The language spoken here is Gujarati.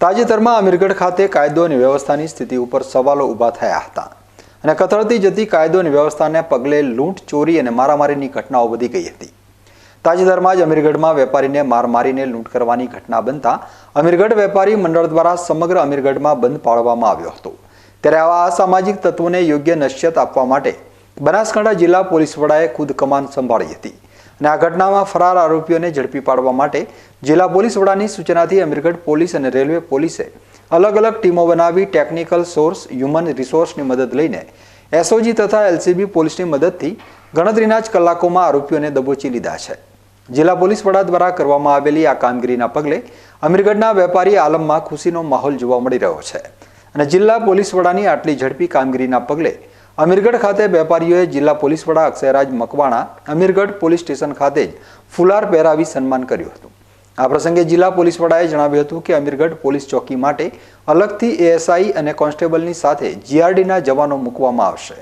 તાજેતરમાં અમીરગઢ ખાતે કાયદો અને વ્યવસ્થાની સ્થિતિ ઉપર સવાલો ઊભા થયા હતા અને કથળતી જતી કાયદો અને વ્યવસ્થાને પગલે લૂંટ, ચોરી અને મારામારીની ઘટનાઓ વધી ગઈ હતી। તાજેતરમાં જ અમીરગઢમાં વેપારીને માર મારીને લૂંટ કરવાની ઘટના બનતા અમીરગઢ વેપારી મંડળ દ્વારા સમગ્ર અમીરગઢમાં બંધ પાળવામાં આવ્યો હતો। ત્યારે આવા અસામાજિક તત્વોને યોગ્ય નશ્યત આપવા માટે બનાસકાંઠા જિલ્લા પોલીસ વડાએ ખુદ કમાન સંભાળી હતી અને આ ઘટનામાં ફરાર આરોપીઓને ઝડપી પાડવા માટે જિલ્લા પોલીસ વડાની સૂચનાથી અમીરગઢ પોલીસ અને રેલવે પોલીસે અલગ અલગ ટીમો બનાવી ટેકનિકલ સોર્સ, હ્યુમન રિસોર્સની મદદ લઈને એસઓજી તથા એલસીબી પોલીસની મદદથી ગણતરીના જ કલાકોમાં આરોપીઓને દબોચી લીધા છે। જિલ્લા પોલીસ વડા દ્વારા કરવામાં આવેલી આ કામગીરીના પગલે અમીરગઢના વેપારી આલમમાં ખુશીનો માહોલ જોવા મળી રહ્યો છે અને જિલ્લા પોલીસ વડાની આટલી ઝડપી કામગીરીના પગલે અમીરગઢ ખાતે વેપારીઓએ જિલ્લા પોલીસ વડા અક્ષયરાજ મકવાણા અમીરગઢ પોલીસ સ્ટેશન ખાતે જ ફુલાર પહેરાવી સન્માન કર્યું હતું। આ પ્રસંગે જિલ્લા પોલીસ વડાએ જણાવ્યું હતું કે અમીરગઢ પોલીસ ચોકી માટે અલગથી એએસઆઈ અને કોન્સ્ટેબલની સાથે જીઆરડીના જવાનો મૂકવામાં આવશે।